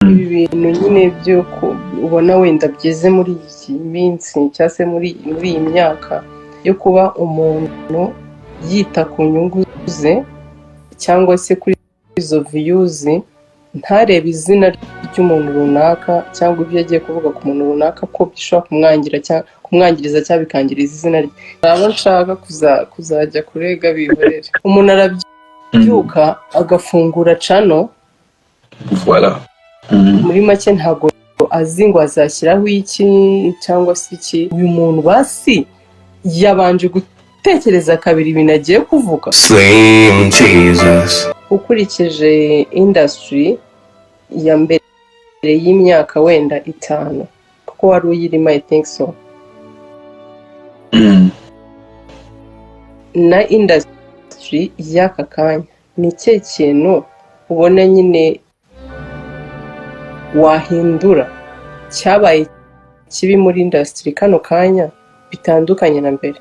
ibi bintu nyine byo ubona wenda byeze muri iyi minsi cyangwa se muri iyi myaka yo kuba umuntu yita ku nyungu ze cyangwa se kuri izo views ntarebe izina ry'umuntu runaka cyangwa ibyo agiye kuvuga ku muntu runaka ko bishobora kumwangiriza cyangwa bikangiriza izina rye. Aba nshaka kuzajya kurega bihorere. Umuntu arabyuka agafungura channel, voilà, muri make ntago azi ngo azashyiraho iki cyangwa se iki. Uyu muntu basi yabanje gutekereza kabiri ibintu agiye kuvuga. Slim Jesus. Ukurikije industry ya mbere y'imyaka wenda 5 kuko wari uyirimo, I think so, na industry y'aka kanya ni cye kintu ubona nyine wahindura cyabaye kibi muri industry kano kanya bitandukanye na mbere?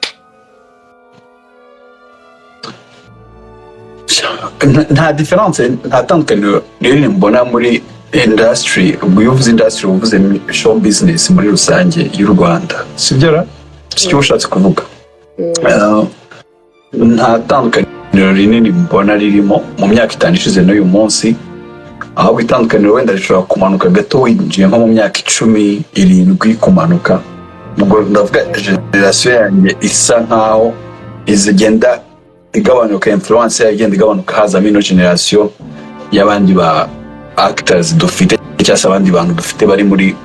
nta difference, nta tandukaniro rero mbona muri industry. Ubwo iyo uvuze industry uvuze show business muri rusange y'u Rwanda, sibyo ra? Sicyo ushatse kuvuga? Nta tandukaniro rinini mbona ririmo mu myaka 5 ishize n'uyu munsi, aho itandukaniro wenda rishobora kumanuka gato winjiye nko mu myaka 17 kumanuka. Ubwo ndavuga generation yanjye isa nkaho izigenda igabanuka, influence yagenda igabanuka, haza mino generation y'abandi ba actors dufite cyangwa abandi bantu dufite bari muri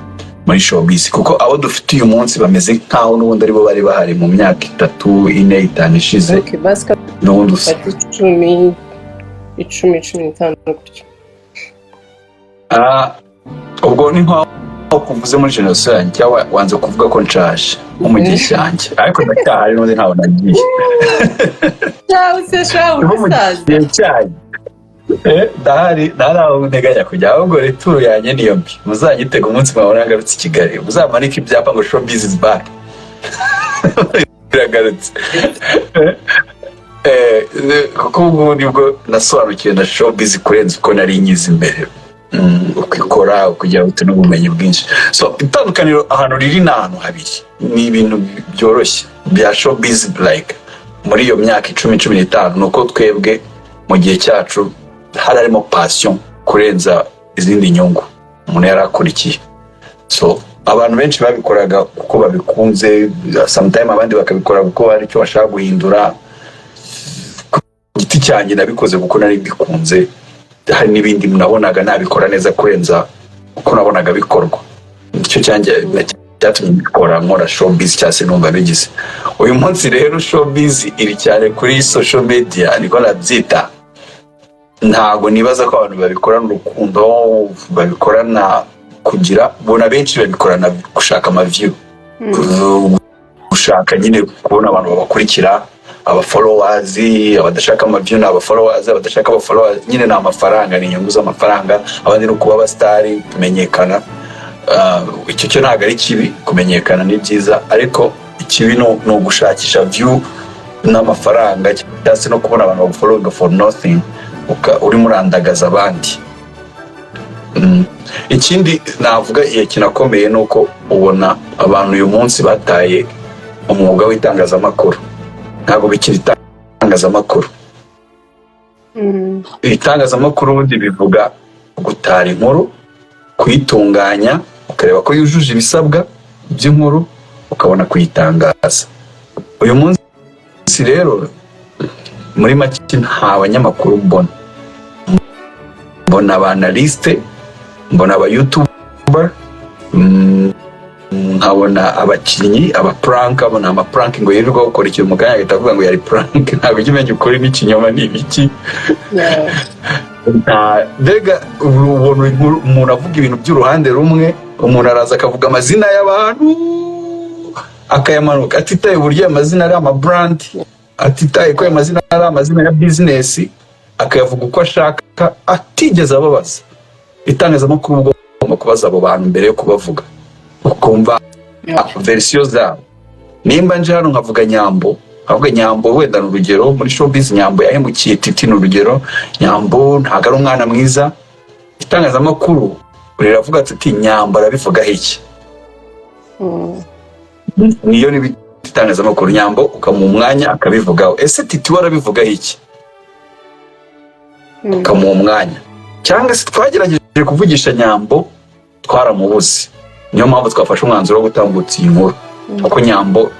showbiz, kuko abo dufite uyu munsi bameze nkaho n'ubundi aribo bari bahari mu myaka 3, 4, 5 ishize. Okay, baska n'ubundi 10, 15 gutyo. Ubwo ni nkaho kuvuze muri generation yanjye cyangwa wanze kuvuga ko nshaje mu gihe cyanjye, ariko ndacyahari n'undi ntawe nagiye. Usaza ndahari aho nteganya kujya, ahubwo returu yanjye niyo mbi. Muzanyitega umunsi mwabona ngarutse i Kigali, muzamanike ibyapa ngo showbiz is back. Biragarutse. Kuko ubu nibwo nasobanukiwe na showbiz kurenza uko nari nyizi imbere. Ukikora kugira utu n'ubumenyi bwinshi. So itandukaniro ahantu riri n'ahantu habiri, ni ibintu byoroshye bya showbiz like muri iyo myaka 10-15 nuko twebwe mu gihe cyacu harimo passion kurenza izindi nyungu umuntu yarakurikiye. So abantu benshi babikoraga kuko babikunze, sometimes abandi bakabikora kuko hari icyo bashaka guhindura. Giti cyanjye nabikoze kuko nari bikunze, hari n'ibindi nabonaga nabikora neza kurenza uko nabonaga bikorwa. Icyo cyanjye cyatumye mbikora nkora showbiz cyangwa se numva bigize. Uyu munsi rero showbiz iri cyane kuri social media, niko nabyita. Ntago nibaza ko abantu babikorana urukundo, babikorana kugira bona, benshi babikorana gushaka amaview, gushaka nyine kubona abantu babakurikira, aba followers, abadashaka amaview na aba followers, abadashaka aba followers nyine na amafaranga, ni inyungu z'amafaranga. Abandi no kuba abastari, kumenyekana. Icyo cyo ntago ari kibi, kumenyekana ni byiza, ariko ikibi no gushakisha view n'amafaranga cyangwa se no kubona abantu bagufollowing for nothing, uri murandagaza abandi. Ikindi navuga iyo kinakomeye nuko ubona abantu uyu munsi bataye umwuga w'itangazamakuru, ntabwo bikiri itangazamakuru. Itangazamakuru ubundi bivuga gutara inkuru, kuyitunganya, ukareba ko yujuje ibisabwa by'inkuru, ukabona kuyitangaza. Uyu munsi rero muri make nta banyamakuru mbona abanaliste, mbona aba YouTuber, nkabona abakinnyi, aba prank, abona ama prank ngo yirirwa gukora ikintu mu kanya agahita avuga ngo yari prank. Ntabwo ujye ukora n'ikinyoma ni ibiki. Mbega umuntu avuga ibintu by'uruhande rumwe, umuntu araza akavuga amazina y'abantu akayamanuka, atitaye uburyo amazina ari ama-brand, atitaye ko amazina ari amazina ya business, akayavuga uko ashaka, atigeze ababaza. Itangazamakuru ugomba kubaza abo bantu mbere yo kubavuga, ukumva version zabo. Nimba nje hano nkavuga Nyambo wenda n'urugero muri showbiz, Nyambo yahemukiye Titi n'urugero, Nyambo ntago ari umwana mwiza. Itangazamakuru riravuga ati Nyambo arabivugaho iki. Niyo n'ibitangazamakuru Nyambo ukamuha umwanya akabivugaho. Ese Titi warabivugaho iki? Ukamuha umwanya. Cyangwa se twagerageje kuvugisha Nyambo twaramubuze. Niyo mpamvu twafashe umwanzuro wo gutambutsa iyi nkuru. Kuko Nyambo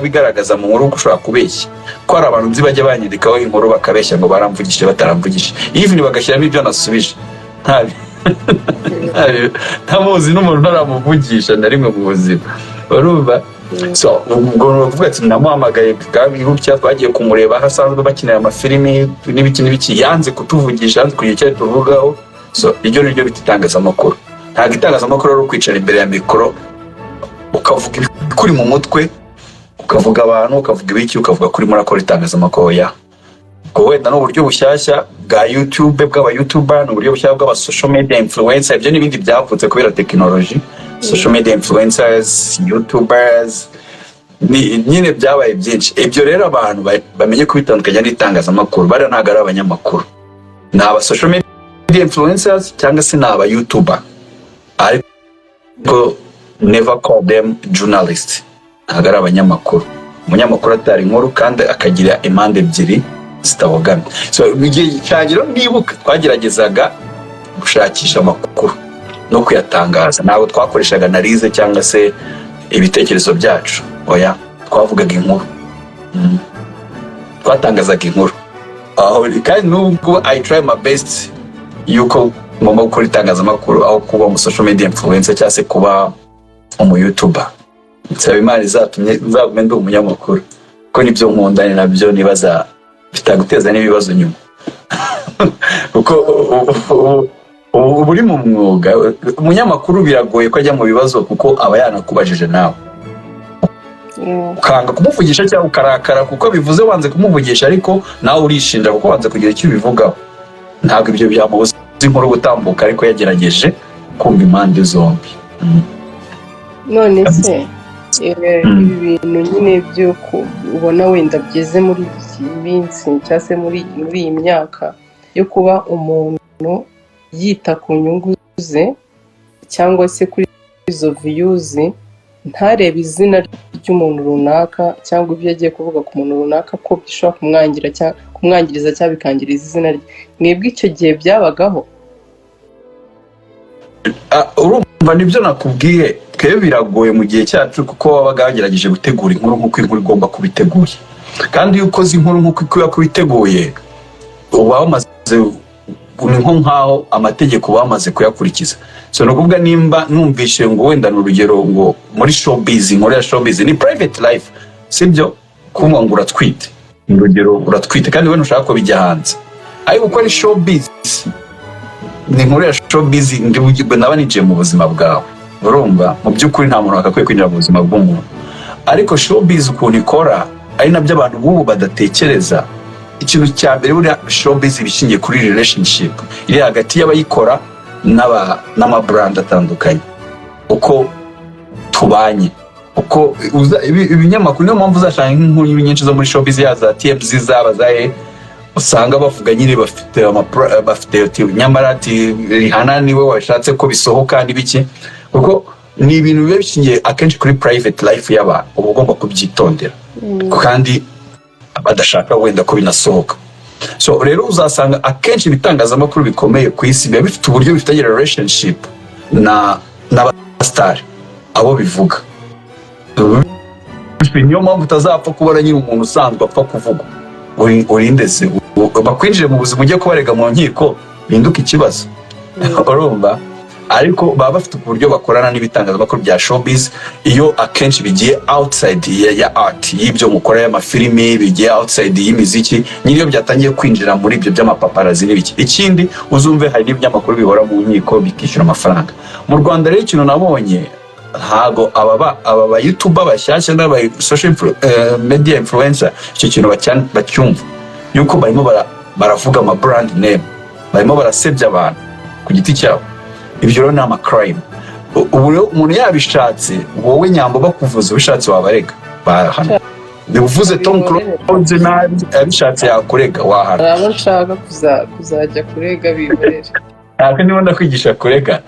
bigaragaza mu nkuru ushobora kubeshya ko hari abantu nzi bajya banyandikaho inkuru bakabeshya ngo baramvugishije bataramvugishije, even bagashyiramo ibyo nasubije ntamuzi n'umuntu ntaramuvugisha na rimwe mu buzima, urumva. So ubwo bavuga ati namuhamagaye gutya, twagiye kumureba aho asanzwe bakinira amafilimi n'ibiki, yanze kutuvugisha, yanze kugira icyo tuvugaho. So iryo ni ryo bita itangazamakuru. Ntabwo itangazamakuru ari ukwicara imbere ya mikoro ukavuga kuri mu mutwe, ukavuga abantu, ukavuga ibiki, ukavuga kuri murakora itangazamakuru ya. Ubwo wenda n'uburyo bushyashya bwa YouTube bw'aba YouTuber, n'uburyo bushyashya bw'aba social media influencer, ibyo n'ibindi byavutse kubera technology. Social media influencers, YouTubers, nyine byabaye byinshi. Ibyo rero abantu bamenye kubitandukanya n'itangazamakuru, bari ntabwo ari abanyamakuru, ni aba social media influencers cyangwa se ni aba YouTuber, ariko never call them journalists. Ntabwo ari abanyamakuru. Umunyamakuru atari inkuru kandi akagira impande ebyiri zitabogamye. So igihe cyagiro nibuka twageragezaga gushakisha amakuru no kuyatangaza, ntabwo twakoreshaga analize cyangwa se ibitekerezo byacu, oya, twavugaga inkuru, twatangazaga inkuru. Kandi nubwo I try my best yuko ngomba gukora itangazamakuru aho kuba mu social media influencer cyangwa se kuba umu YouTuber, nsaba Imana izatumye nzagume ndi umunyamakuru, kuko nibyo nkunda, ni nabyo nibaza bitaguteza n'ibibazo nyuma. Kuko buri mu mwuga umunyamakuru biragoye ko ajya mu bibazo, kuko aba yanakubajije nawe ukanga kumuvugisha cyangwa ukarakara kuko bivuze wanze kumuvugisha, ariko nawe urishinja kuko wanze kugira icyo ubivugaho. Ntabwo ibyo byamubuza inkuru gutambuka, ariko yagerageje kumva impande zombi. None se ibi bintu nyine byo ubona wenda byeze muri iyi minsi cyangwa se muri iyi myaka yo kuba umuntu yita ku nyungu ze cyangwa se kuri izo views, ntarebe izina ry'umuntu runaka cyangwa ibyo yagiye kuvuga ku muntu runaka ko bishobora kumwangiriza cyangwa bikangiriza izina rye. Mwebwe icyo gihe byabagaho? Urumva nibyo nakubwiye, twe biragoye mu gihe cyacu kuko wabaga bagerageje gutegura inkuru nk'uko inkuru igomba kuba iteguye, kandi iyo ukoze inkuru nk'uko kuba iteguye uba wamaze, ni nkaho amategeko bamaze kuyakurikiza. So ni ukuvuga nimba numvishe ngo wenda n'urugero ngo muri showbiz, inkuru ya showbiz ni private life, sibyo kumva ngo uratwite, urugero uratwite kandi wenda ushaka ko bijya hanze, ariko uko ari showbiz, ni inkuru ya showbiz, ndaba ninjiye mu buzima bwawe, urumva. Mu by'ukuri nta muntu wakakwiye kwinjira mu buzima bw'umuntu, ariko showbiz ukuntu ikora ari nabyo abantu b'ubu badatekereza. Ikintu cya mbere buriya showbiz bishingiye kuri relationship iri hagati y'abayikora n'amabrand atandukanye, uko tubanye, uko ibinyamakuru. Niyo mpamvu uzashaka inkuru nyinshi zo muri showbiz yaza TMZ zaba zahe, usanga bavuga nyine bafite nyamara ati Rihanna niwe washatse ko bisohoka n'ibiki, kuko ni ibintu biba bishingiye akenshi kuri private life y'abantu, uba ugomba kubyitondera kandi badashaka wenda ko binasohoka. So rero uzasanga akenshi ibitangazamakuru bikomeye ku isi biba bifite uburyo bifitanye relationship n'abasitari abo bivuga. Niyo mpamvu utazapfa kubona nyine umuntu usanzwe apfa kuvuga urindeze bakwinjire mu buzima ujye kubarega mu nkiko binduka ikibazo, urumva. Ariko baba bafite uburyo bakorana n'ibitangazamakuru bya showbiz, iyo akenshi bigiye outside ya art, y'ibyo mukora y'amafilimi, bigiye outside y'imiziki, nyiriyo byatangiye kwinjira muri ibyo by'amapaparazi n'ibiki. Ikindi uzumve hari n'ibinyamakuru bihora mu nkiko bikishyura amafaranga. Mu Rwanda rero ikintu nabonye, ntago aba YouTuber bashyashya n'aba social media influencer icyo kintu bacyumva, yuko barimo baravuga ama brand name, barimo barasebya abantu ku giti cyabo. Ibyo rero ni amacrime. Ubu rero umuntu yabishatse, wowe Nyambo bakuvuza ubishatse wabarega bahana. Bivuze Tom Close nabi abishatse yakurega wahana. Abo nshaka kuzajya kurega biborera. ntabwo ndimo ndakwigisha kurega.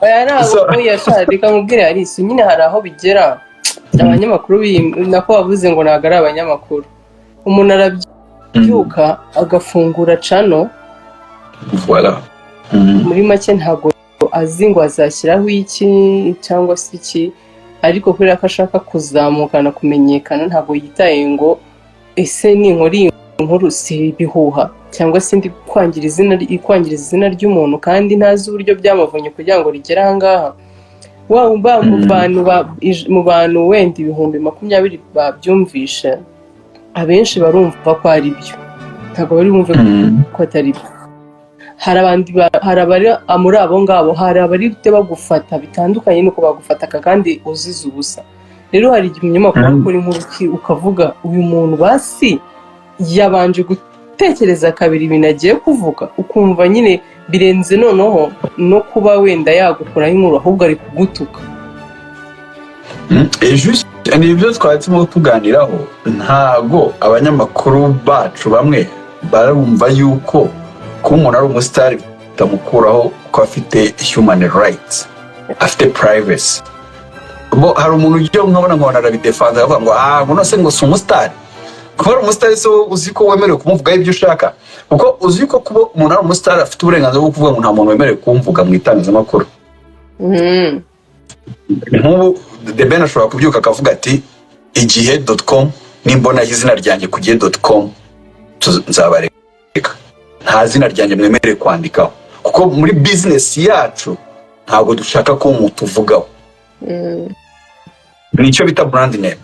oya ntabwo So, yashaka reka mubwire Alice nyine hari aho bigera abanyamakuru nako bavuze ngo ntabwo ari abanyamakuru, umuntu arabyuka agafungura cano voilà. muri make ntabwo azi ngo azashyiraho iki cyangwa se iki, ariko kubera ko ashaka kuzamukana kumenyekana ntabwo yitaye ngo ese ninkora iyi nkuru si ibihuha cyangwa se ndi kwangiriza izina ry'umuntu kandi ntazi uburyo byamuvunye kugira ngo rigere aha ngaha. Waba mu bantu wenda 20,000 babyumvisha, abenshi barumva ko ari byo, ntabwo bari bumve ko atari byo. Hari abari muri abo ngabo, hari abari bagufata bitandukanye nuko bagufataga kandi uzize ubusa. Rero hari igihe umunyamakuru ukora inkuru ukavuga uyu muntu basi yabanje gutekereza kabiri ibintu agiye kuvuga, ukumva nyine birenze noneho no kuba wenda yagukuraho inkuru ahubwo ari kugutuka. ni ibyo twatsimo tuganiraho. Ntago abanyamakuru bacu bamwe barumva yuko kuba umuntu ari umusitari bitamukuraho ko afite human rights, afite privacy. Bo hari umuntu ujya nkabona ngo arabidefanda avuga ngo ngo se ngo si umusitari. Kuba ari umusitari so uzi ko wemerewe kumuvugaho ibyo ushaka, kuko uzi ko kuba umuntu ari umusitari afite uburenganzira bwo kuvuga ngo nta muntu wemerewe kumvuga mu itangazamakuru. Nk'ubu The Ben ashobora kubyuka akavuga ati igihe.com nimbona izina ryanjye ku gihe.com nzabareka, nta zina ryanjye mwemereye kwandikaho, kuko muri business yacu ntabwo dushaka ko umuntu uvugaho. Nicyo bita brand name.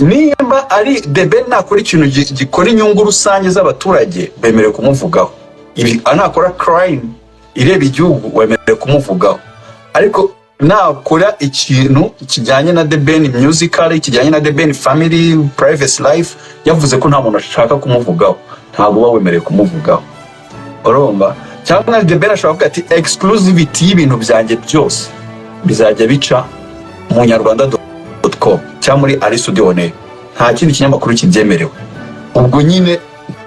Niba ari The Ben nakora ikintu gikora inyungu rusange z'abaturage bemerewe kumuvugaho. Ibi anakora crime ireba igihugu wemerewe kumuvugaho. Ariko nakora ikintu kijyanye na The Ben musical, kijyanye na The Ben family, private life, yavuze ko nta muntu ashaka kumuvugaho, ntabwo bawemereye kumuvugaho. Urumva? Cyangwa The Ben ashobora kuvuga ati exclusivity y'ibintu byanjye byose bizajya bica mu Nyarwanda.com cyangwa muri Alice Dione. Nta kindi kinyamakuru kibyemerewe. Ubwo nyine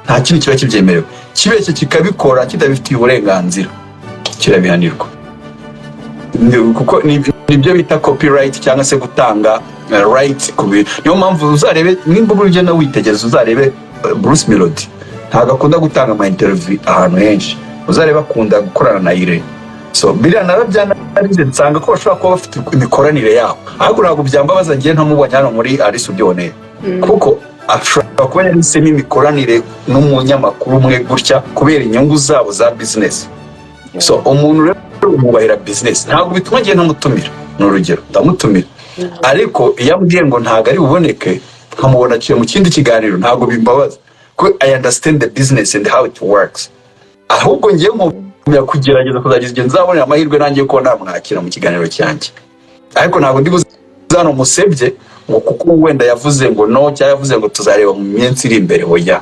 nta kindi kiba kibyemerewe. Kibeshye kikabikora kitabifitiye uburenganzira, kirabihanirwa. Kuko nibyo bita copyright cyangwa se gutanga right kubi. Niyo mpamvu uzarebe nimba buryo na witegereza uzarebe Bruce Melody ntago akunda gutanga ama interview ahantu henshi, uzarebe akunda gukorana na Irene. So biriya narabyanarinze nsanga ko bashobora kuba bafite imikoranire yabo, ahubwo ntabwo byambabaza ngiye ntamubonye hano muri Alice Dione, kuko ashobora kuba yarisemo imikoranire n'umunyamakuru umwe gutya kubera inyungu zabo za business. So umuntu rero umubahira business ntabwo bituma ngiye ntamutumira, n'urugero ndamutumira, ariko iyo ambwiye ngo ntabwo ari buboneke nkamubona ciye mu kindi kiganiro ntabwo bimbabaza, ko I understand the business and how it works. Ahubwo ngiye kugerageza kuzagiza igihe nzabonera amahirwe nanjye ko namwakira mu kiganiro cyanjye, ariko ntabwo ndi buzano musebye ngo kuko wenda yavuze ngo no cyangwa yavuze ngo tuzareba mu minsi iri imbere. Oya,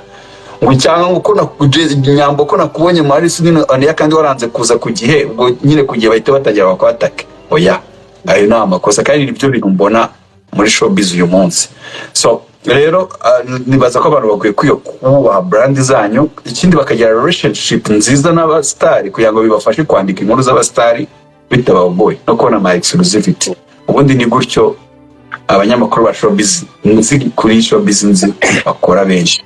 ngo cyangwa ngo ko nakuje Nyambo ko nakubonye muri Sinino aniya kandi waranze kuza ku gihe, ubwo nyine kugiye bahita batagira bakwatake. Oya, ayo ni amakosa kandi nibyo bintu mbona muri showbiz uyu munsi. So rero nibaza ko abantu bakwiye kubaha brand zanyu, ikindi bakagira relationship nziza n'abastari kugira ngo bibafashe kwandika inkuru z'abastari bitabagoye no kubona ama exclusivity. Ubundi ni gutyo abanyamakuru ba showbiz nzi kuri showbiz nzi bakora benshi.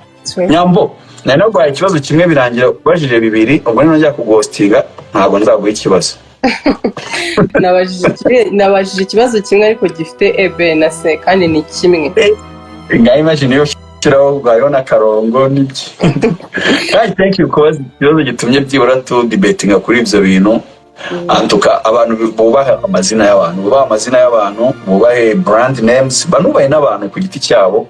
Nyambo nari nagwaye ikibazo kimwe birangira ubajije bibiri, ubwo none njya kugostinga ntabwo nzaguha ikibazo. Nabajije ikibazo kimwe ariko gifite ebe na se kandi ni kimwe. Ngaho imagine yo shiraho bwayo na karongo n'iki. Thank you cause ikibazo gitumye byibura tu debatinga kuri ibyo bintu. Antuka abantu bubaha amazina y'abantu, bubahe brand names, banubahe n'abantu ku giti cyabo.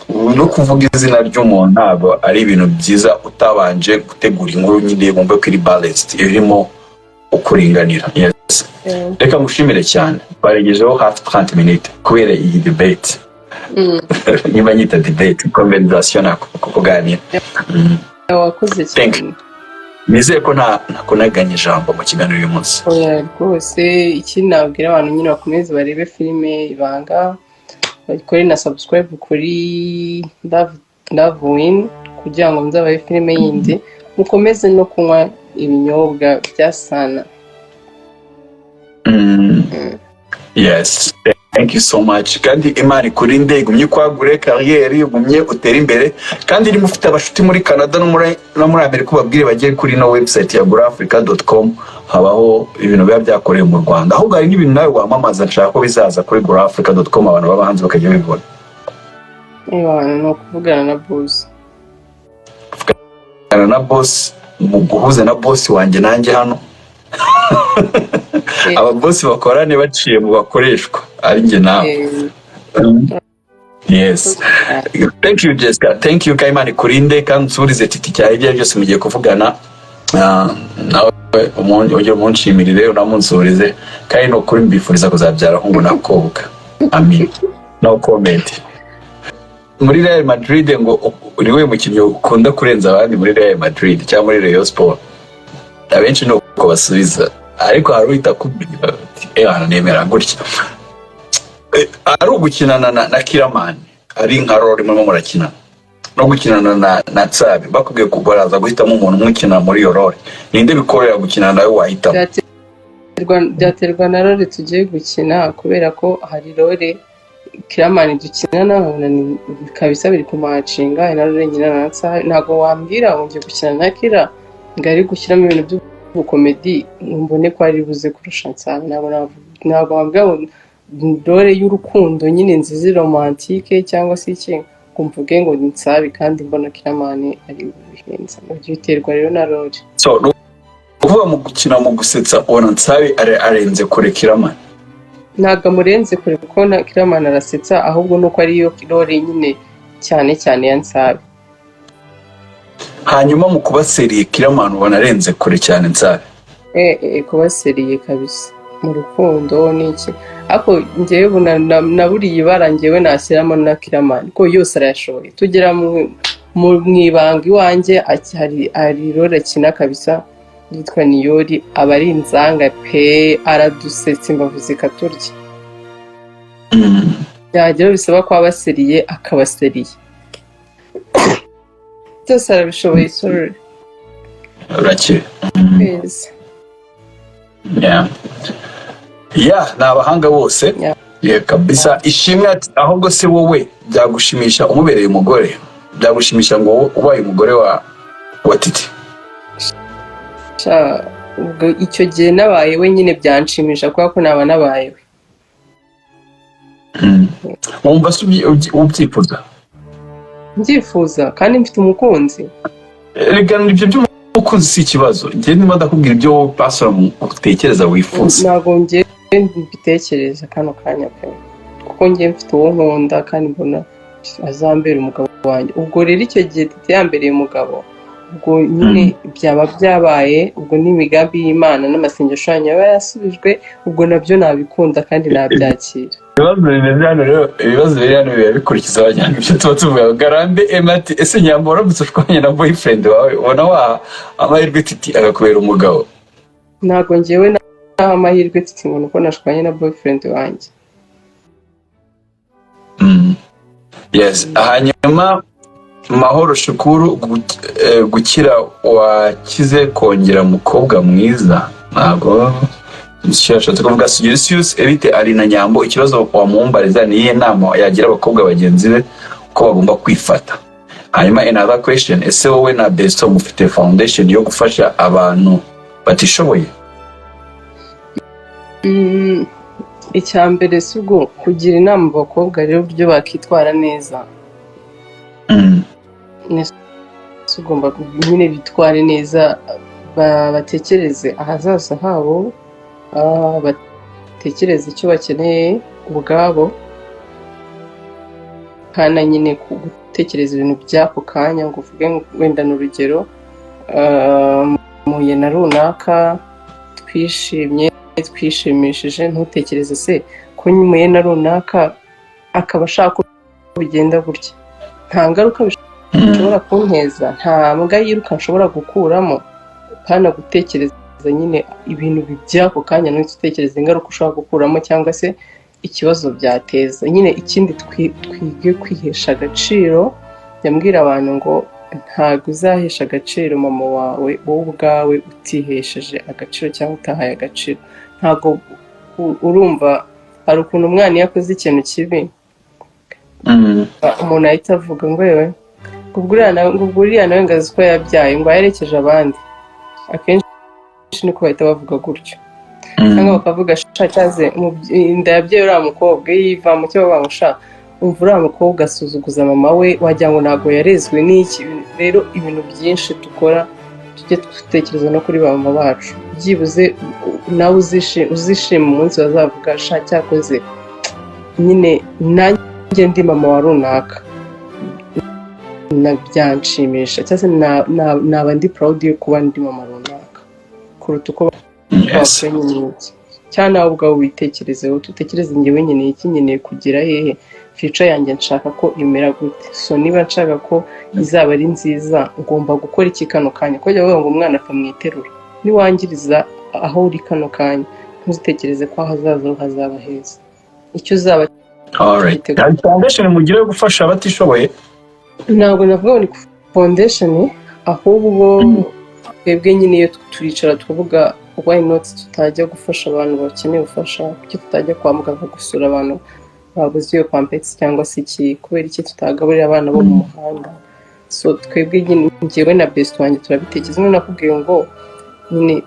No kuvuga izina ry'umuntu ntabwo ari ibintu byiza utabanje gutegura inkuru nyine bumve ko iri balanced, irimo ukuringanira. Yes. Reka ngushimire cyane. Baregejeho hafi 30 minutes kubera iyi debate. Niba nyita debate conversation kuganira. Wakoze cyane. Nizeye ko nakunaganya ijambo mu kiganiro uyu munsi. Oya rwose, iki nabwira abantu nyine bakomeze barebe filime Ibanga, bakore na subscribe kuri Love Win kugira ngo nzabaye filime yindi, mukomeze no kunywa ibinyobwa bya sana. Yes, thank you so much. Kandi Imana ikurinde, igumye kwagure kariyeri, igumye utere imbere. Kandi niba ufite abashuti muri Canada no muri Amerika, ubabwire bagiye kuri no website ya gurafrica.com, habaho ibintu biba byakorewe mu Rwanda. Ahubwo hari n'ibintu nawe wamamaza nshaka ko bizaza kuri gurafrica.com, abantu baba hanze bakajya bibona. No kuvugana na boss. Kuvugana na boss, mu guhuza na boss wanjye nanjye hano. Ababosi bakorane baciye mu bakoreshwa ari nge nawe. Yes, thank you Jessica, thank you Kaimani kurinde kandi nsurize titi cyari byose mugiye kuvugana nawe umunshyimirire unamunsurize kandi no kuri mbifuriza kuzabyara hungu nakobwa. Amin. No comment. Muri Real Madrid ngo uriwe mukinnyi ukunda kurenza abandi muri Real Madrid cyangwa muri Real Sport, abenshi no kubasubiza ariko haruita kubwira ati nemera gutya ari ugukinana na Kiramani ari nka role mwe murakina no gukinana na Tsabe bakubwiye kubaraza guhitamo umuntu umukina muri yo role, ninde bikorera gukinana nawe wahitamo? Byaterwa na role tugiye gukina, kubera ko hari role Kiramani dukinana kabisa biri kumacinga na role nyina na Tsabe. Ntago wambwira ngo gukina na Kira ngari gushyiramo ibintu by'ubukomedi mbone ko ari buze kurusha Tsabe. Ntabwo wambwira dore y'urukundo nyine nziza romantike cyangwa se iki kumvuge ngo ni Tsabe kandi mbona Kiramani ari bihenze. Biterwa rero na role. So uvuga mu gukina mu gusetsa ubona Tsabe arenze kure Kiramani? Ntabwo amurenze kure kuko na Kiramani arasetsa, ahubwo nuko ariyo role nyine cyane cyane ya Tsabe. Hanyuma mu kubaseriye Kiramani ubona arenze kure cyane Tsabe? Kubaseriye kabisa mu rukundo n'iki, ako njyewe naburiye ibara njyewe nashyiramo na Kiramani ko yose arayashoboye. Tugera mu ibanga iwanjye hari role akina kabisa yitwa Niyori, aba ari inzanga pe, aradusetsa imbavu zikaturya. Byagera bisaba ko abaseriye akabaseriye byose arabishoboye. Sorry urakire. Yes. Yeah, ni abahanga bose. Yeah, kabisa. Ishimwe ati ahubwo se wowe byagushimisha umubereye umugore, byagushimisha ngo ubaye umugore wa Titi? Ubwo icyo gihe nabaye we nyine byanshimisha kubera ko naba nabaye we. Wumva se ubyifuza? Mbyifuza kandi mfite umukunzi. Rega ibyo by'umukunzi si ikibazo, njye ndimo ndakubwira ibyo pastor utekereza wifuza. Ntabwo njye mbitekereza kano kanya pe, kuko njye mfite uwo nkunda kandi mbona azambera umugabo wanjye. Ubwo rero icyo gihe Titi yambereye umugabo, ubwo nyine byaba byabaye, ubwo n'imigambi y'Imana n'amasengesho yanyu yaba yasubijwe, ubwo nabyo nabikunda kandi nabyakira. Ibibazo biri hano biba bikurikiza abajyana ibyo tuba tuvuga. Garambe Emati, ese nyamba uramutse ushwanye na boyfriend wawe ubona waha amahirwe Titi agakubera umugabo? Ntabwo njyewe naha amahirwe Titi ngo nuko nashwanye na boyfriend wanjye. Yes, hanyuma Mahoro Shukuru, gukira wakize kongera umukobwa mwiza. Ntabwo nshyashatse kuvuga Sirius Elite ari na Nyambo, ikibazo wamumbariza niye nama yagira abakobwa bagenzi be ko bagomba kwifata. Hanyuma another question, ese wowe na Besto mufite foundation yo gufasha abantu batishoboye? Icyambere si ubwo kugira inama abakobwa rero uburyo bakitwara neza. Ugomba nyine bitware neza, batekereze ahazaza habo, batekereze icyo bakeneye ubwabo, kandi nyine gutekereza ibintu by'ako kanya ngo uvuge wenda n'urugero muye na runaka twishimishije, ntutekereze se ko muye na runaka akaba ashaka bigenda gutya, nta ngaruka bishobora kunteza, nta mbwa yiruka nshobora gukuramo. Pana gutekereza nyine ibintu by'ako kanya, n'utekereza ingaruka ushobora gukuramo cyangwa se ikibazo byateza. Nyine ikindi twige kwihesha agaciro. Yambwira abantu ngo ntabwo uzahesha agaciro mama wawe wowe ubwawe utihesheje agaciro cyangwa utahaye agaciro. Ntabwo urumva hari ukuntu umwana iyo akoze ikintu kibi umuntu ahita avuga ngo yewe ngo uriya nawe ngo azi ko yabyaye ngo aherekeje abandi. Akenshi niko bahita bavuga gutyo, cyangwa bakavuga cyaze inda yabyaye uriya mukobwa yiva mu cyo bavuga ngo umva uriya mukobwa asuzuguza mama we wagira ngo ntabwo yarezwe n'iki. Rero ibintu byinshi dukora tujye dutekereza no kuri ba mama bacu, byibuze nawe uzishima umunsi bazavuga cyakoze nyine nanjye ndi mama wa runaka byanshimisha, cyangwa se naba ndi proud yo kuba ndi mama runaka kuruta uko bakora nyine. Cyane nawe ubwawe witekerezeho, tutekereze njyewe nkeneye iki, nkeneye kugira hehe future yanjye, nshaka ko imera gute. So niba nshaka ko izaba ari nziza ngomba gukora iki kano kanya. Ko jya ngo umwana akamwiterura, niwangiriza aho uri kano kanya ntuzitekereze ko ahazaza hazaba heza. Icyo uzaba foundation mugira yo gufasha abatishoboye, ntabwo navuga ngo ni foundation, ahubwo twebwe nyine iyo turicara tukavuga why not tutajya gufasha abantu bakeneye ubufasha, kuki tutajya kwa muganga gusura abantu babuze iyo pampers cyangwa se iki, kubera iki tutagaburira abana bo mu muhanda. So twebwe nyine njyewe na best wanjye turabitekereza. None nakubwiye ngo nyine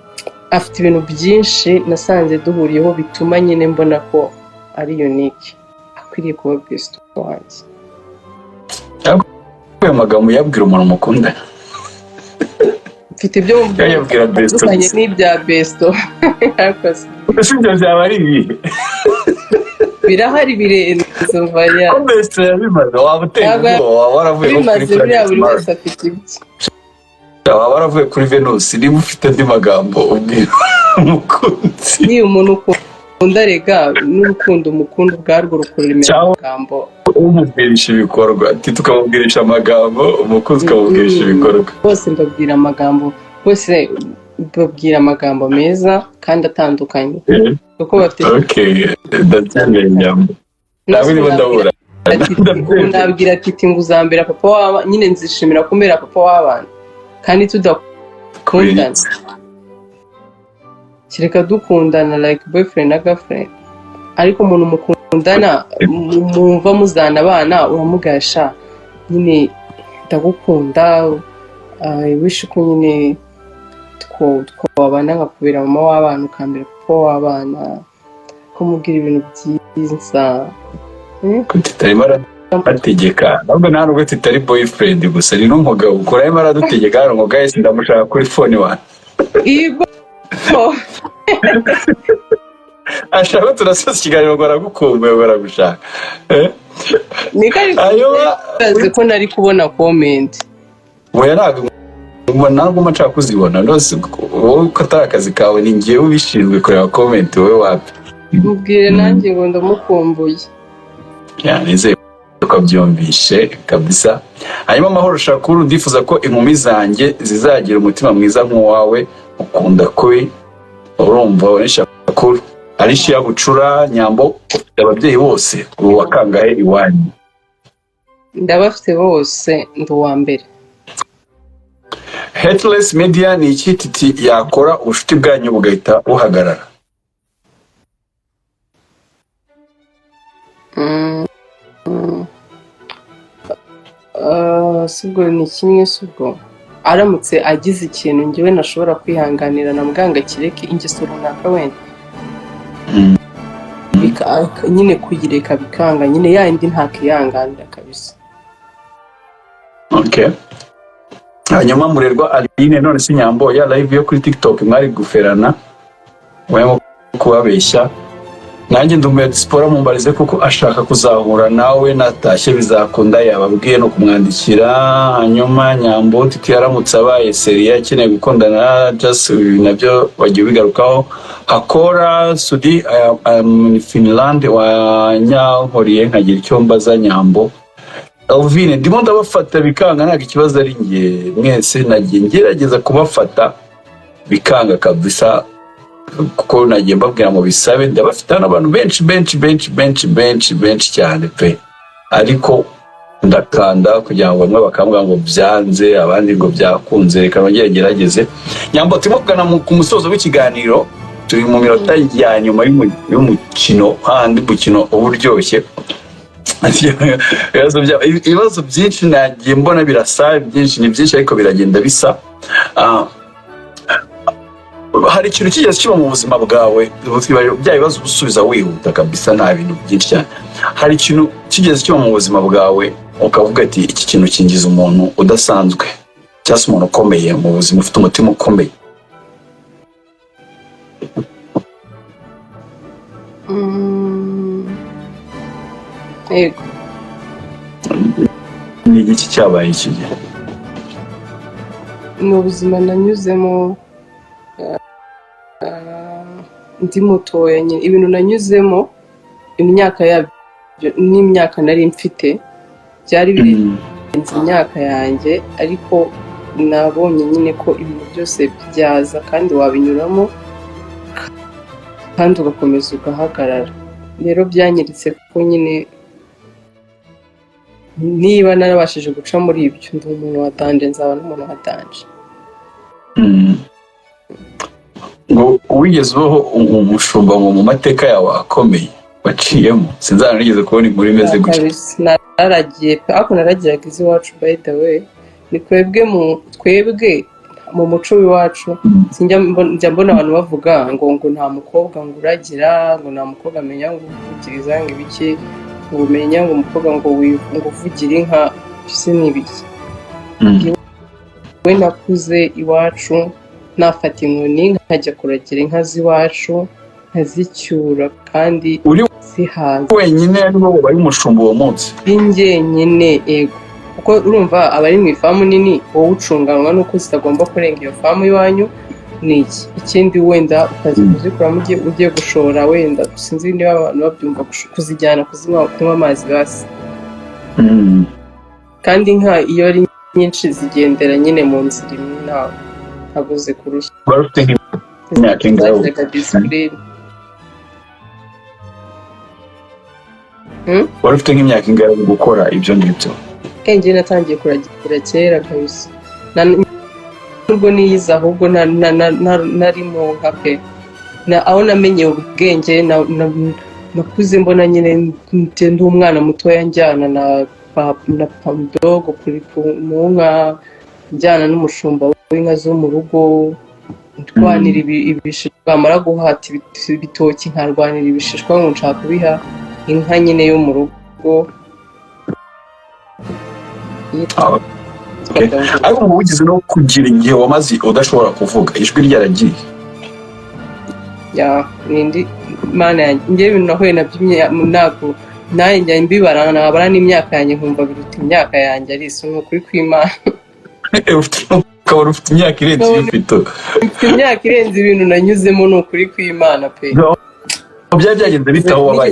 afite ibintu byinshi nasanze duhuriyeho bituma nyine mbona ko ari unique, akwiriye kuba best wanjye. ayo magambo yabwira umuntu mukunda, mfite ibyo yabwira best n'ibya best ese ibyo byaba ari ibi birahari birenze mvanya ko best yabimaze. Waba uteye waba waravuye kuri Venus, afite ibiki, waba waravuye kuri Venus. Niba ufite andi magambo ubwira umukunzi, ni umuntu ukunda rega n'urukundo umukunda ubwarwo rukurira amagambo, umubwirisha ibikorwa ati tukamubwirisha amagambo, umukunzi ukamubwirisha ibikorwa. Bose mbabwira amagambo, bose babwira amagambo meza kandi atandukanye kuko bafite ndabyemeye nyambo. Nawe niba ndabura ndabwira ati nguzambera papa w'abana, nyine nzishimira kumbera papa w'abana kandi tudakundana. Kireka dukundana like boyfriend na girlfriend, ariko umuntu mukundana mumva muzana abana uramugasha nyine ndagukunda, wish ko nyine twabana nkakubera mama w'abana ukambera papa w'abana, kumubwira ibintu byiza tutarimo arategeka. Ntabwo nta nubwo tutari boyfriend gusa, ni n'umugabo ukora arimo aradutegeka. Hano ngo guys ndamushaka kuri phone wanjye ibo ashaka turasoza ikiganiro ngo aragukumbuye ngo aragushaka. Nikaze ko nari kubona comment oya ntabwo nshaka kuzibona rwose. Wowe ko atari akazi kawe, ni njyewe ubishinzwe kureba comment. Wowe wapi mubwire nanjye ngo ndamukumbuye. Nizeye ko byumvishe kabisa. Hanyuma Amahoro Shakur, ndifuza ko inkumi zanjye zizagira umutima mwiza nk'uwawe, ukunda kuri urumva wa Shakur. Arishi ya Bucura Nyambo, ababyeyi bose wakangahe iwanyu? Ndabafite bose, ndi uwa mbere. Headless Media ni iki titi yakora ubushuti bwanyu bugahita buhagarara? Sibwo ni kimwe, sibwo aramutse agize ikintu njyewe nashobora kwihanganira na muganga kireke ingeso runaka wenda nyine kuyireka bikanga, nyine yindi ntakiyanganira kabisa. Okay. Hanyuma Murerwa Aline, none si Nyambo ya live yo kuri TikTok mwari guferana wemo kubabeshya. Nanjye ndumuye diaspora mumbarize kuko ashaka kuzahura nawe, natashye bizakunda yababwiye no kumwandikira. Hanyuma Nyambo titi yaramutse abaye seria akeneye gukundana just nabyo bagiye bigarukaho. Akora Sudi in Finland wanyankoriye nkagira icyo mbaza Nyambo. Elvine ndimo ndabafata bikanga, ntago ikibazo ari ngiye mwese nagiye ngerageza kubafata bikanga kabisa, kuko nagiye mbabwira mu bisabe ndabafitana abantu benshi cyane pe, ariko ndakanda kugira ngo bamwe bakambwira ngo byanze abandi ngo byakunze reka nongere ngerageze. Nyambo turimo kugana ku musozo w'ikiganiro, turi mu minota ya nyuma y'umukino, handi mukino uburyoshye. Ibibazo byinshi nagiye mbona birasa, byinshi ni byinshi ariko biragenda bisa. Hari ikintu kigeze kiba mu buzima bwawe bya bibazo usubiza wihuta kabisa, nta bintu byinshi cyane. Hari ikintu kigeze kiba mu buzima bwawe ukavuga ati iki kintu kingiza umuntu udasanzwe cyangwa umuntu ukomeye mu buzima, ufite umutima ukomeye? Yego. Ni iki cyabaye iki gihe? Ni ubuzima nanyuzemo ndi mutoya nyine, ibintu nanyuzemo imyaka yabyo n'imyaka nari mfite byari birenze imyaka yanjye, ariko nabonye nyine ko ibintu byose byaza kandi wabinyuramo kandi ugakomeza ugahagarara. Rero byanyiritse ko nyine niba narabashije guca muri ibyo, ndi umuntu wa danje, nzaba n'umuntu wa danje. Ngo wigeze ubaho umushumba mu mateka yawe akomeye waciyemo? Sinzana nigeze kubona inkuru imeze gutya. Nararagiye ariko naragiraga iwacu, by the way. Ni twebwe mu muco w'iwacu njya mbona abantu bavuga ngo nta mukobwa ngo uragira, ngo nta mukobwa amenya ngo uvugiriza ngo ibiki, ngo umenya ngo umukobwa ngo uvugire inka, se n'ibiki. We nakuze iwacu nafata inkoni nkajya kuragira inka z'iwacu nkazicyura kandi zihaza. Wenyine ari bo bari umushumba uwo munsi? Njyenyine, ego. Kuko urumva abari mu ifamu nini, wowe ucunganwa nuko zitagomba kurenga iyo famu iwanyu. Ni iki ikindi wenda ukazi kuzikuramo ugiye gushora, wenda sinzi niba abantu babyumva, kuzijyana kunywa amazi basi. Kandi inka iyo ari nyinshi zigendera nyine mu nzira imwe, ntabwo zikurushya. Wari ufite nk'imyaka ingahe? Wari ufite nk'imyaka ingahe gukora ibyo ngibyo? Njye natangiye kuragira kera kabisa, nubwo niyiza ahubwo nari mu nka pe. Aho namenye ubwenge nakuze mbona nyine ndi umwana mutoya, njyana na pamudogo mu nka, njyana n'umushumba w'inka zo mu rugo, ndwanira ibishishwa, bamara guhata ibitoki nkarwanira ibishishwa ngo nshaka kubiha inka nyine yo mu rugo. Ariko ngo wigeze no kugira igihe wamaze udashobora kuvuga, ijwi ryaragiye? Nindi mana yanjye, njye ibintu nahuye nabyo ntabwo nanjye mbibara, nabara n'imyaka yanjye nkumva biruta imyaka yanjye, ari isi n'ukuri kw'Imana. Ukaba ufite imyaka irenze iyo ufite? Mfite imyaka irenze ibintu nanyuzemo, ni ukuri kw'Imana pe. Byari byagenze bitaho wabaye?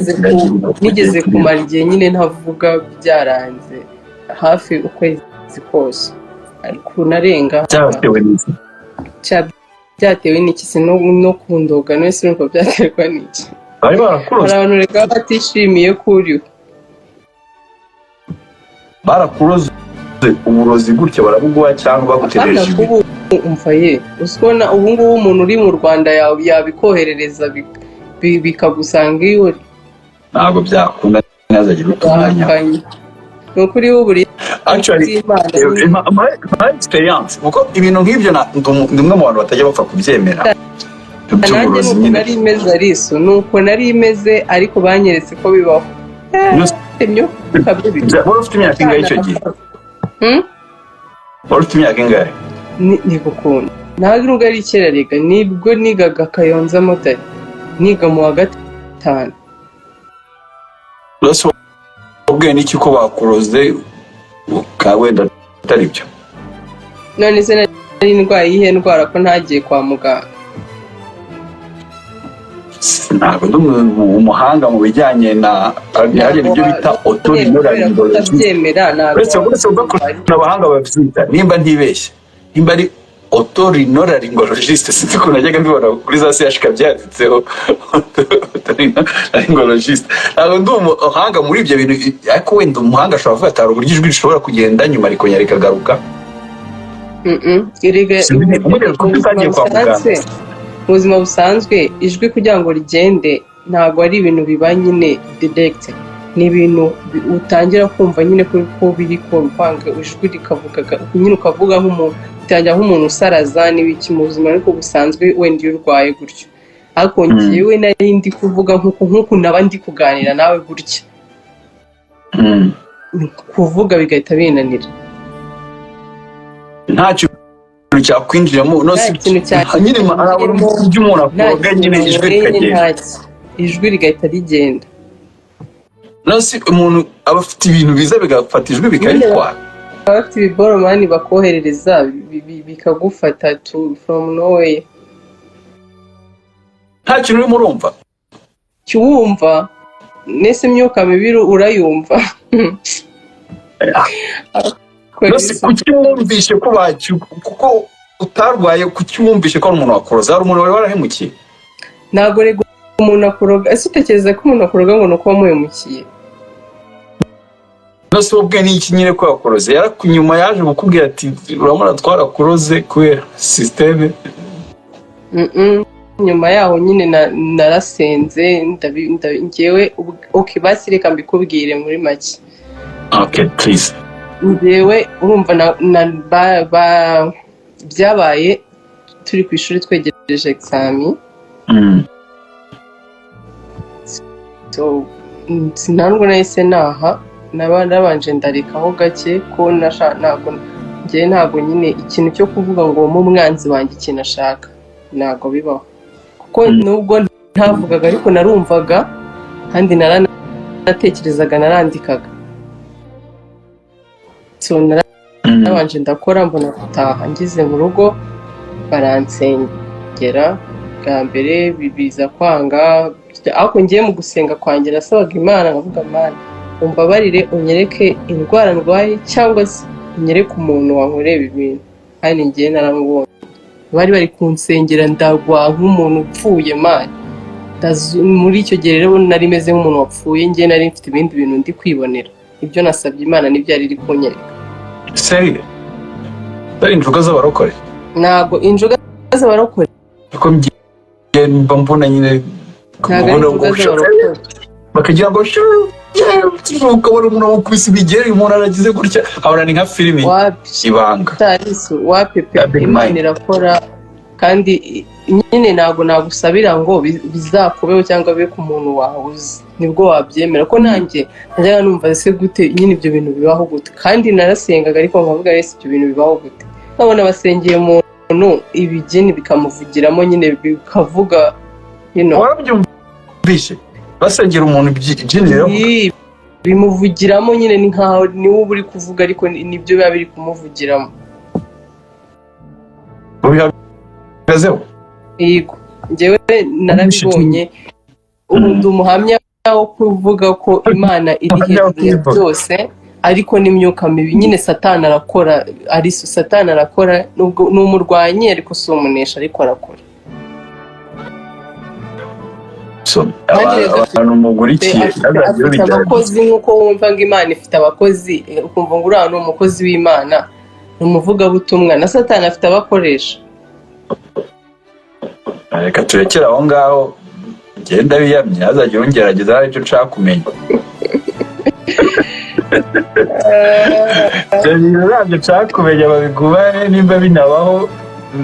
Nigeze kumara igihe nyine ntavuga, byaranze hafi ukwezi kose, ariko narenga. Byatewe n'iki? Byatewe n'iki se? No kundoga, no se nuko byaterwa n'iki? Bari barakuroze? Hari abantu reka batishimiye ko uriho. Barakuroze uburozi gutya barabuguha cyangwa bagutereje ibi? Umva ye, usibona ubu ngubu umuntu uri mu Rwanda yabikoherereza bikagusanga iyo uri. Ntabwo byakunda, ntazagire utumwanya. Ni ukuri w'uburi. Actually, my experience, kuko ibintu nk'ibyo ndi umwe mu bantu batajya bapfa kubyemera. Nanjye nuko nari imeze ariso, nuko nari imeze, ariko banyeretse ko bibaho. Wari ufite imyaka ingahe icyo gihe? Wari ufite imyaka ingahe? Ni gukunda. Ntabwo ari kera rega, nibwo nigaga Kayonza Modern, niga mu wa gatanu. Ubwe n'iki ko bakuroze wenda atari byo? None se nari ndwaye iyihe ndwara ko ntagiye kwa muganga? Ntabwo ndi umuhanga mu bijyanye na hari ibyo bita otorinolaringology. Utabyemera ntabwo. Uretse ubwo abahanga babyita, nimba ntibeshye, nimba ari otorinolaryngologiste sinzi ko najyaga mbibona kuri za CHK byanditseho otorinolaryngologiste ntabwo ndi umuhanga muri ibyo bintu ariko wenda umuhanga ashobora kuvuga ati hari uburyo ijwi rishobora kugenda nyuma rikongera rikagaruka mu buzima busanzwe ijwi kugira ngo rigende ntabwo ari ibintu biba nyine direct, ni ibintu utangira kumva nyine ko biri kwanga ijwi rikavuga nyine ukavuga nk'umuntu utangira nk'umuntu usaraza n'ibiki mu buzima ariko busanzwe wenda iyo urwaye gutyo, ariko njyewe nari ndi kuvuga nk'uko naba ndi kuganira nawe gutya kuvuga bigahita binanira, nta kintu cyakwinjiramo nyine arabona ibyo umuntu avuga nyine ijwi rikagenda, ijwi rigahita rigenda. nasi umuntu aba afite ibintu biza bigafata ijwi bikaritwara, abafite ibiboromani bakoherereza bikagufata from nowhere. nta kintu urimo urumva kiwumva nese imyuka mibi urayumva nasi kukiwumvishe ko kuko utarwaye kukiwumvishe ko ari umuntu wakoroza, hari umuntu wari warahemukiye ntabwo rego umuntu akoroga ese utekereza ko umuntu akoroga ngo nuko wamuhemukiye nasi ubwe ni iki nyine ko yakoroze yarakunyuma yaje gukubwira ati uramura twarakuroze kubera systeme nyuma yaho nyine narasenze njyewe basi reka mbikubwire muri make. Okay, please. Njyewe urumva byabaye turi ku ishuri twegereje examen. So sinango nahise nabanje ndarekaho gake ko ntabwo nyine ikintu cyo kuvuga ngo mu mwanzi wanjye ikintu ashaka ntabwo bibaho, kuko nubwo ntavugaga ariko narumvaga kandi naratekerezaga narandikaga. So nabanje ndakora mbona gutaha ngeze mu rugo baransengera bwa mbere bibiza kwanga, ariko ngiye mu gusenga kwanjye nasabaga Imana nkavuga Imana umbabarire unyereke indwara ndwaye cyangwa se unyereke umuntu wankorera ibintu, kandi ngiye naramubonye bari kunsengera ndagwa nk'umuntu upfuye mani muri icyo gihe rero nari meze nk'umuntu wapfuye, ngiye nari mfite ibindi bintu ndi kwibonera, ibyo nasabye Imana nibyo yari iri kunyereka. Seri bari injuga z'abarokore ntabwo injuga z'abarokore kuko mba mbona nyine bakagira ngo ukabona umuntu wamukubise ibigeri umuntu aragize gutya abona ni nka filimi ibanga wapepe Imana irakora, kandi nyine ntabwo nagusabira ngo bizakubeho cyangwa bibe ku muntu wawe uzi nibwo wabyemera, ko nanjye najyaga numva ese gute nyine ibyo bintu bibaho gute, kandi narasengaga ariko nkavuga ese ibyo bintu bibaho gute, nkabona basengeye umuntu ibigeni bikamuvugiramo nyine bikavuga warabyumvishe basengera umuntu ibyiniro bimuvugiramo nyine ni nkaho niwe uba uri kuvuga ariko nibyo biba biri kumuvugiramo. ubihagazeho? Yego njyewe narabibonye, ubu ndi umuhamya wo kuvuga ko Imana iri hejuru ya byose, ariko n'imyuka mibi nyine Satani arakora, Satani arakora, ni umurwanyi ariko si umunesha ariko arakora. abantu mugurikiye afite abakozi nk'uko wumva ngo Imana ifite abakozi ukumva ngo uriya ni umukozi w'Imana, ni umuvugabutumwa, na Satani afite abakoresha. reka turekere aho ngaho ngenda biyamye hazagira ungerageza hari icyo nshaka kumenya. ntabyo nshaka kumenya babigumane nimba binabaho,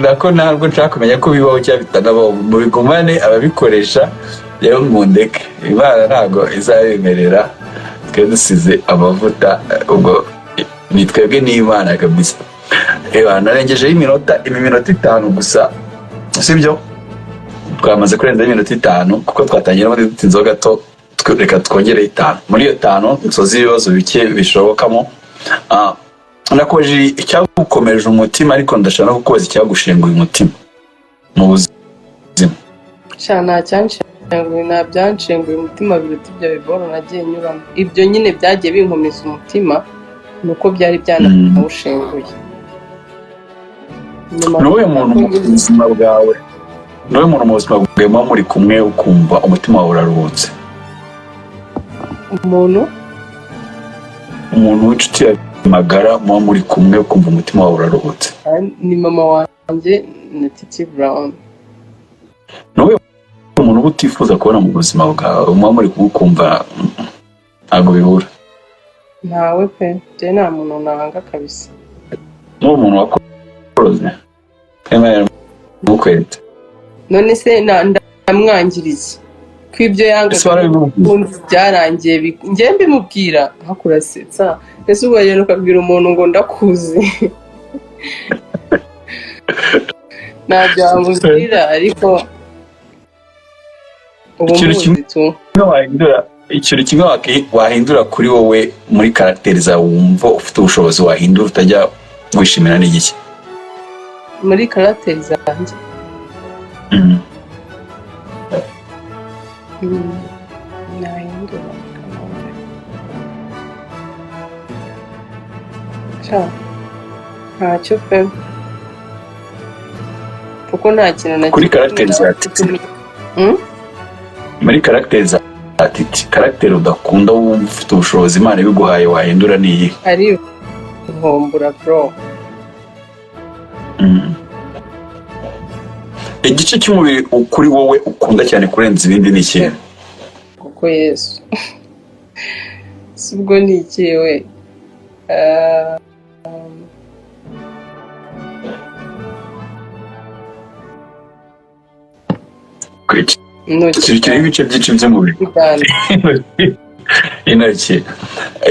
nako ntabwo nshaka kumenya ko bibaho cyangwa bitanabaho, mubigumane ababikoresha rero mundeke, Imana ntabwo izabemerera twe dusize amavuta, ubwo ni twebwe n'Imana kabisa. narengejeho iminota 5 gusa sibyo, twamaze kurenza iminota 5 kuko twatangira muri dutinzo gato, reka twongere 5 muri iyo 5 nsozi ibibazo bike bishobokamo. nakoje icyagukomeje umutima ariko ndashaka no kukubaza icyagushenguye umutima mu buzima. Cyana byanshenguye umutima biruta ibyo biboro nagiye nyuramo, ibyo nyine byagiye binkomeza umutima nuko byari byanawushenguye. nyuma Niwe muntu mu buzima bwawe, niwe muntu mu buzima bwawe muba muri kumwe ukumva umutima wawe uraruhutse. umuntu W'inshuti yawe magara muba muri kumwe ukumva umutima wawe uraruhutse. ni mama wanjye na Titi Brown. Niwe umuntu uba utifuza kubona mu buzima bwawe muba muri kumwe ukumva ntabwo bibura. Ntawe pe, njye nta muntu nanga kabisa. Niwe muntu wakoroze mukwete. None se ndamwangiriza ko ibyo yangaga byarangiye njye mbimubwira hakurasetsa. Ese ubwo rero ukabwira umuntu ngo ndakuzi ntabyo wamubwira, ariko ubu ikintu kimwe wahindura kuri wowe muri karagiteri zawe wumva ufite ubushobozi wahindura utajya wishimira n'igiki muri karagiteri zanjye. Nahindura ntacyo pe, kuko nta kintu na kuri karagiteri za Titi. Muri karagiteri za Titi, karagiteri udakunda wumva ufite ubushobozi Imana ibiguhaye wahindura ni iyi? Ari nkombura bro. Igice cy'umubiri kuri wowe ukunda cyane kurenza ibindi ni ikihe? Kuko Yesu subwo ni ikihe we? Kiriho ibice byinshi by'umubiri. Intoki.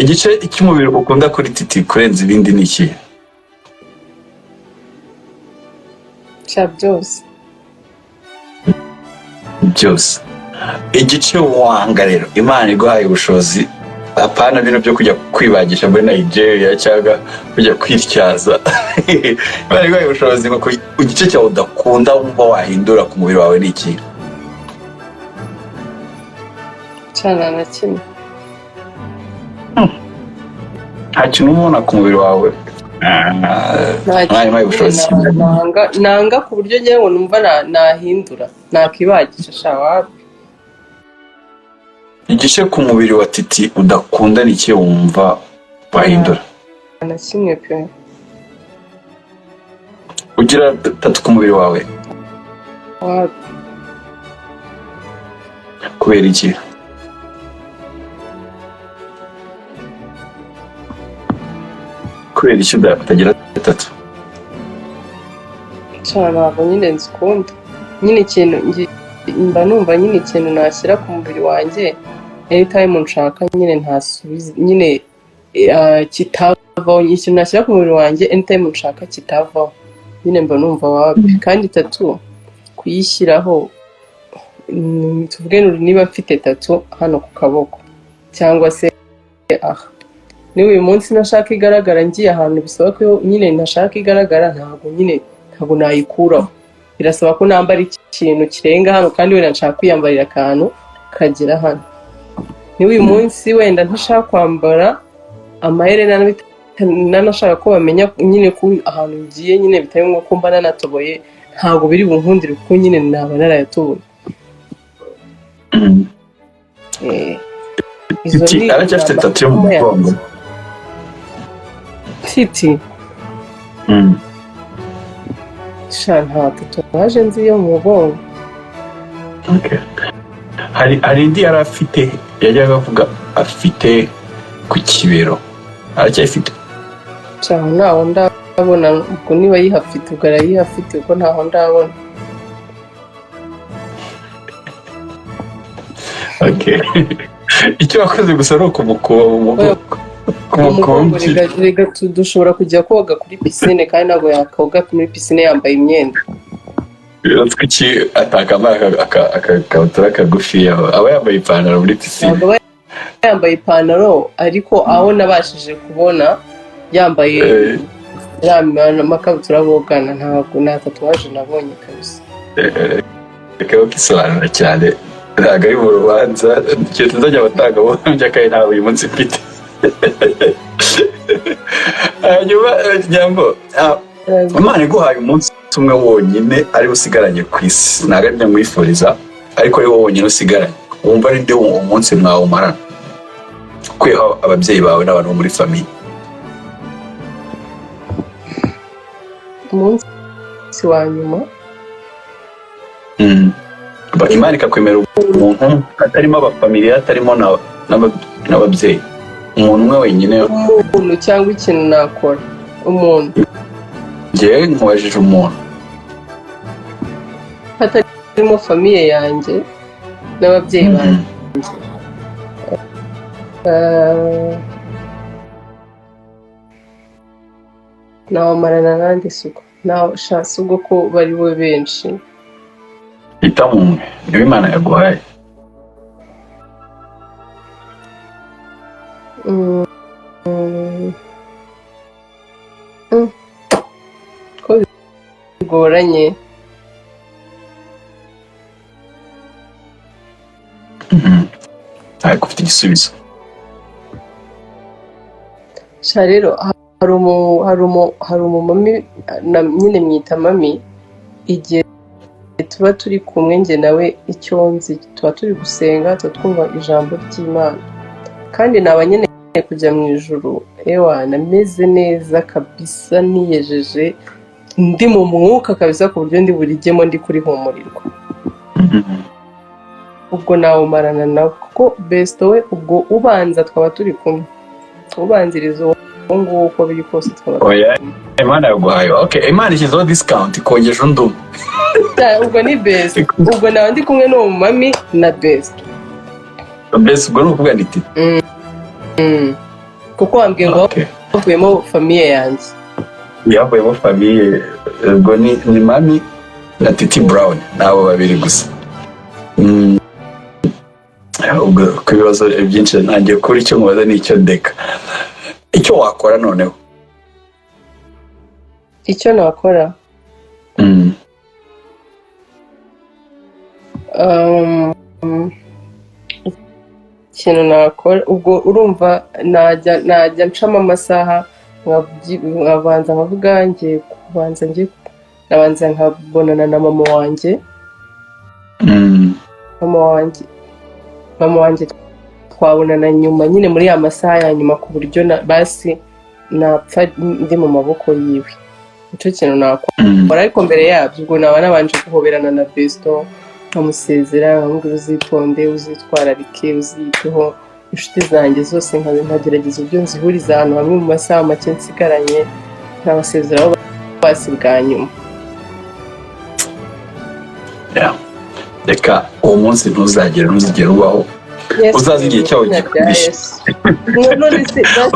Igice cy'umubiri ukunda kuri Titi kurenza ibindi ni ikihe? Byose. Byose. Igice wanga rero Imana iguhaye ubushobozi, apana bino byo kujya kwibagisha muri Nigeria cyangwa kujya kwityaza. Imana iguhaye ubushobozi ngo igice cyawe udakunda wumva wahindura ku mubiri wawe ni iki? Cyana na kimwe. Nta kintu ubona ku mubiri wawe? Nanga ku buryo ngewe ngo numva nahindura, nakibagisha shawapi. Igice ku mubiri wa Titi udakunda ni iki wumva wahindura? Na kimwe pe. Ugira tatu ku mubiri wawe? Wapi? Kubera iki? Kubera iki utagira tatu? Ntabwo nyine nzikunda. Nyine ikintu mba numva nyine ikintu nashyira ku mubiri wanjye anytime nshaka nyine ntasubize nyine kitavaho. Ikintu nashyira ku mubiri wanjye anytime nshaka kitavaho nyine mba numva wapi. Kandi tatu kuyishyiraho, tuvuge niba mfite tatu hano ku kaboko cyangwa se aha, niba uyu munsi nashaka igaragara ngiye ahantu bisaba ko nyine ntashaka igaragara, ntabwo nayikuraho. Birasaba ko nambara ikintu kirenga hano, kandi wenda nshaka kwiyambarira akantu kagera hano. Niba uyu munsi wenda ntashaka kwambara amaherena nanashaka ko bamenya nyine ko ahantu ngiye nyine bitari ngombwa ko mba nanatoboye, ntabwo biri bunkundire kuko nyine naba narayatoboye. Titi aracyafite tatu yo mu mugongo? Titi nta tatuwaje nzi yo mu mugongo. Hari indi yari afite yajyaga avuga afite ku kibero, aracyafite? Ntaho ndabona, ubwo niba yihafite ubwo arayihafite, ubwo ntaho ndabona. Icyo wakoze gusa ni ukumukuba mu mugongo. Rega dushobora kujya koga kuri pisine, kandi ntabwo yakoga muri pisine yambaye imyenda. Kuki atakambara akakabutura kagufi, aba yambaye ipantaro muri pisine? Ntabwo yambaye ipantaro, ariko aho nabashije kubona yambaye amakabutura bogana, ntabwo nta tatuwaje nabonye kabisa. Kaba kisobanura cyane, ntabwo ari mu rubanza. Igihe tuzajya abatanga buhamya kandi ntabwo uyu munsi mfite. Hanyuma Nyambo, Imana iguhaye umunsi umwe wonyine ari usigaranye ku isi, ntabwo ari byo mwifuriza, ariko ari wowe wonyine usigaranye, wumva ari nde uwo munsi mwawumarana kwiha ababyeyi bawe n'abantu bo muri famiye? umunsi wa nyuma Imana ikakwemera umuntu atarimo abafamiliya, atarimo n'ababyeyi, umuntu umwe wenyine. umuntu cyangwa ikintu nakora umuntu njyewe nkubajije umuntu hatarimo famiye yanjye n'ababyeyi banjye. nawamarana nandi suko nashasi ubwo ko bari bo benshi. hitamo umwe, niwe Imana yaguhaye. ko bigoranye. ariko ufite igisubizo. sha rero hari umumami nyine mwita mami, igihe tuba turi kumwe njye nawe icyo nzi tuba turi gusenga, tuba twumva ijambo ry'Imana, kandi naba nyine kujya mu ijuru nameze neza kabisa, niyejeje ndi mu mwuka kabisa ku buryo ndi burijyemo ndi kurihumurirwa. ubwo nawumarana nawe kuko besto we ubwo ubanza twaba turi kumwe, ubanziriza uwo nguwo uko biri kose twaba turi kumwe. Imana yaguhaye, okay, Imana ishyizeho discount kongeje undi umwe. ubwo ni besto, ubwo nawe ndi kumwe n'uwo mami na besto. Besto ubwo ni ukuvuga niti kuko wambwiye ngo havuyemo famiye yanjye. yavuyemo famiye, ubwo ni mami na Titi Brown, nabo babiri gusa. ubwo ku bibazo byinshi ntangiye kuri icyo mubaza n'icyo ndeka. icyo wakora noneho? icyo nakora ikintu nakora ubwo urumva najya ncamo amasaha nkabanza nkavuga nabanza nkabonana na mama wanjye. mama wanjye twabonana nyuma nyine muri ya masaha ya nyuma ku buryo basi napfa ndi mu maboko yiwe. nicyo kintu nakora, ariko mbere yabyo ubwo naba nabanje guhoberana na besto, nkamusezera nkamubwira uzitonde, uzitwararike, uziyiteho, inshuti zanjye zose nkagerageza uburyo nzihuriza ahantu hamwe mu masaha make nsigaranye, nkabasezeraho basi bwa nyuma. reka uwo munsi ntuzigere ubaho, uzazi igihe cyawo gikwiriye.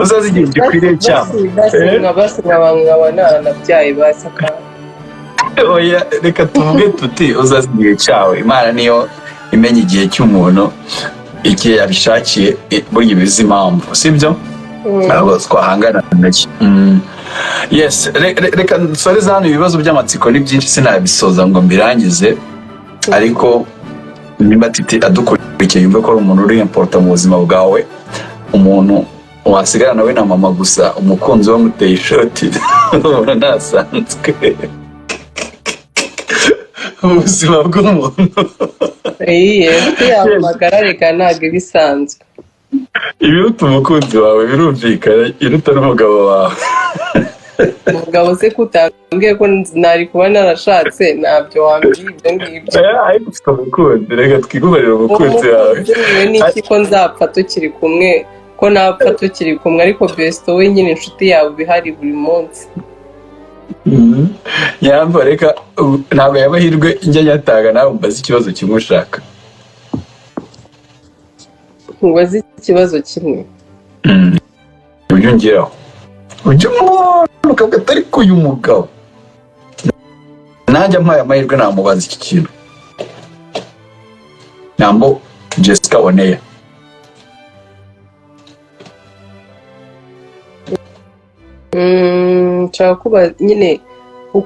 uzazi igihe gikwiriye cyawo. basi nkaba naranabyaye basi akaba. oya reka tuvuge tuti uzazi igihe cyawe. Imana niyo imenya igihe cy'umuntu, igihe yabishakiye, burya ibizi impamvu, sibyo? ntabwo twahangana nacyo. yes, reka dusoreze hano. ibibazo by'amatsiko ni byinshi sinabisoza ngo mbirangize, ariko niba Titi adukurikiye yumve ko ari umuntu uri important mu buzima bwawe, umuntu wasigara nawe na mama gusa, umukunzi wamuteye ishoti ntasanzwe mu buzima bw'umuntu. yamagara reka ntabwo ibisanzwe. ibiruta umukunzi wawe birumvikana, iruta n'umugabo wawe. umugabo se kutambwiye ko nari kuba narashatse, ntabyo wambwiye ibyo ngibyo. ariko ufite umukunzi, reka twigubarire umukunzi wawe. n'iki ko nzapfa tukiri kumwe, ko napfa tukiri kumwe, ariko besto we nyine inshuti yawe bihari buri munsi. nyamba reka ntabwo yabahirwe njya nyatanga nawe mbaze ikibazo kimwe ushaka. nkubaze ikibazo kimwe. ujye ungeraho, ujye umubona ukavuga atari ko uyu mugabo najya mpaye amahirwe namubaza iki kintu. Nyambo Jessica Oneya. nshaka kuba nyine